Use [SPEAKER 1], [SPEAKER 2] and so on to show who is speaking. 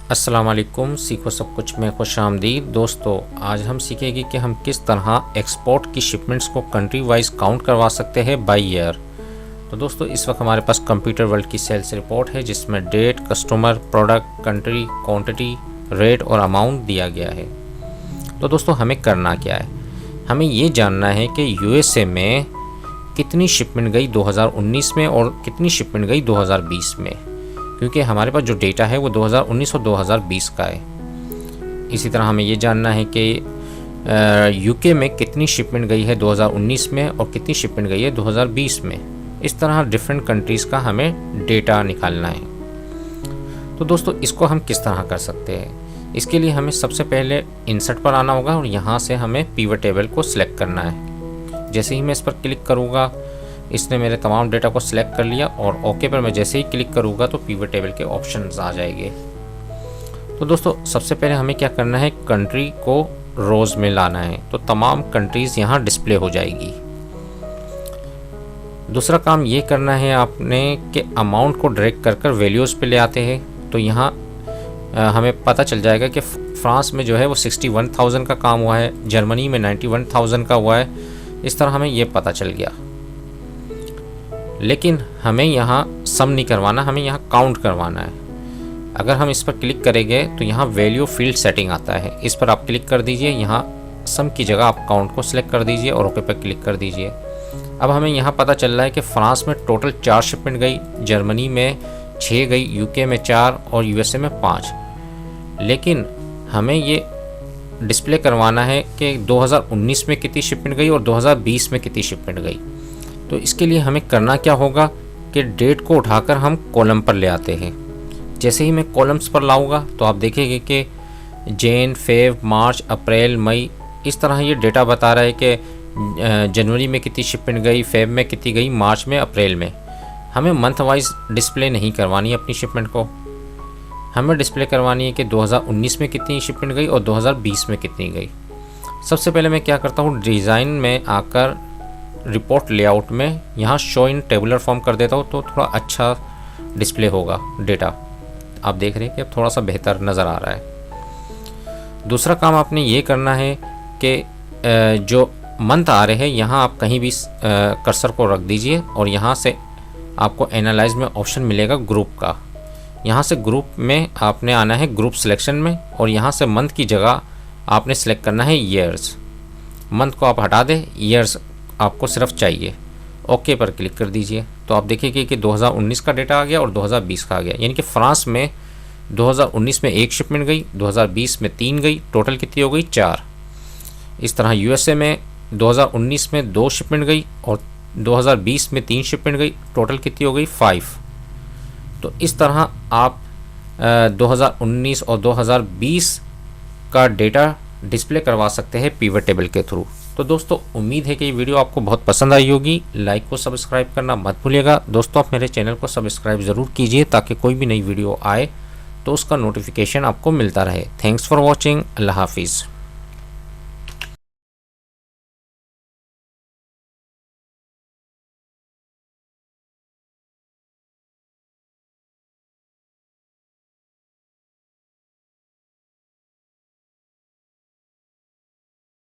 [SPEAKER 1] अस्सलाम वालेकुम। सीखो सब कुछ में खुशामदीद। दोस्तों, आज हम सीखेंगे कि हम किस तरह एक्सपोर्ट की शिपमेंट्स को कंट्री वाइज काउंट करवा सकते हैं बाय ईयर। तो दोस्तों, इस वक्त हमारे पास कंप्यूटर वर्ल्ड की सेल्स रिपोर्ट है जिसमें date, customer, product, country, quantity, rate और अमाउंट दिया गया है। तो दोस्तों, हमें करना क्या है? हमें ये जानना है कि यूएसए में कितनी शिपमेंट गई 2019 में और कितनी शिपमेंट गई 2020 में, क्योंकि हमारे पास जो डेटा है वो 2019 और 2020 का है। इसी तरह हमें ये जानना है कि यूके में कितनी शिपमेंट गई है 2019 में और कितनी शिपमेंट गई है 2020 में। इस तरह डिफरेंट कंट्रीज़ का हमें डेटा निकालना है। तो दोस्तों, इसको हम किस तरह कर सकते हैं? इसके लिए हमें सबसे पहले इंसर्ट पर आना होगा और यहाँ से हमें पिवट टेबल को सिलेक्ट करना है। जैसे ही मैं इस पर क्लिक करूँगा, इसने मेरे तमाम डेटा को सिलेक्ट कर लिया और ओके पर मैं जैसे ही क्लिक करूँगा तो पिवट टेबल के ऑप्शंस आ जाएंगे। तो दोस्तों, सबसे पहले हमें क्या करना है, कंट्री को रोज़ में लाना है, तो तमाम कंट्रीज़ यहाँ डिस्प्ले हो जाएगी। दूसरा काम ये करना है आपने कि अमाउंट को ड्रैग कर कर वैल्यूज़ पे ले आते हैं। तो यहाँ हमें पता चल जाएगा कि फ्रांस में जो है वो 61,000 का काम हुआ है, जर्मनी में 91,000 का हुआ है। इस तरह हमें ये पता चल गया। लेकिन हमें यहाँ सम नहीं करवाना, हमें यहाँ काउंट करवाना है। अगर हम इस पर क्लिक करेंगे तो यहाँ वैल्यू फील्ड सेटिंग आता है, इस पर आप क्लिक कर दीजिए। यहाँ सम की जगह आप काउंट को सिलेक्ट कर दीजिए और ओके पर क्लिक कर दीजिए। अब हमें यहाँ पता चल रहा है कि फ्रांस में टोटल 4 शिपमेंट गई, जर्मनी में 6 गई, यूके में 4 और यूएसए में 5। लेकिन हमें ये डिस्प्ले करवाना है कि 2019 में कितनी शिपमेंट गई और 2020 में कितनी शिपमेंट गई। तो इसके लिए हमें करना क्या होगा कि डेट को उठाकर हम कॉलम पर ले आते हैं। जैसे ही मैं कॉलम्स पर लाऊंगा तो आप देखेंगे कि जैन, फेब, मार्च, अप्रैल, मई, इस तरह ये डेटा बता रहा है कि जनवरी में कितनी शिपमेंट गई, फेब में कितनी गई, मार्च में, अप्रैल में। हमें मंथ वाइज डिस्प्ले नहीं करवानी है अपनी शिपमेंट को, हमें डिस्प्ले करवानी है कि 2019 में कितनी शिपमेंट गई और 2020 में कितनी गई। सबसे पहले मैं क्या करता हूँ, डिज़ाइन में आकर रिपोर्ट लेआउट में यहाँ शो इन टेबुलर फॉर्म कर देता हूँ, तो थोड़ा अच्छा डिस्प्ले होगा डेटा। आप देख रहे हैं कि अब थोड़ा सा बेहतर नज़र आ रहा है। दूसरा काम आपने ये करना है कि जो मंथ आ रहे हैं यहाँ आप कहीं भी कर्सर को रख दीजिए और यहाँ से आपको एनालाइज में ऑप्शन मिलेगा ग्रुप का। यहाँ से ग्रुप में आपने आना है ग्रुप सिलेक्शन में और यहाँ से मंथ की जगह आपने सेलेक्ट करना है ईयर्स। मंथ को आप हटा दें, ईयर्स आपको सिर्फ चाहिए। ओके पर क्लिक कर दीजिए तो आप देखिए कि 2019 का डेटा आ गया और 2020 का आ गया। यानी कि फ्रांस में 2019 में 1 शिपमेंट गई, 2020 में 3 गई, टोटल कितनी हो गई 4। इस तरह यूएसए में 2019 में 2 शिपमेंट गई और 2020 में 3 शिपमेंट गई, टोटल कितनी हो गई 5। तो इस तरह आप 2019 और 2020 का डेटा डिस्प्ले करवा सकते हैं पिवट टेबल के थ्रू। तो दोस्तों, उम्मीद है कि ये वीडियो आपको बहुत पसंद आई होगी। लाइक को सब्सक्राइब करना मत भूलिएगा। दोस्तों, आप मेरे चैनल को सब्सक्राइब ज़रूर कीजिए ताकि कोई भी नई वीडियो आए तो उसका नोटिफिकेशन आपको मिलता रहे। Thanks for watching. अल्लाह हाफिज़।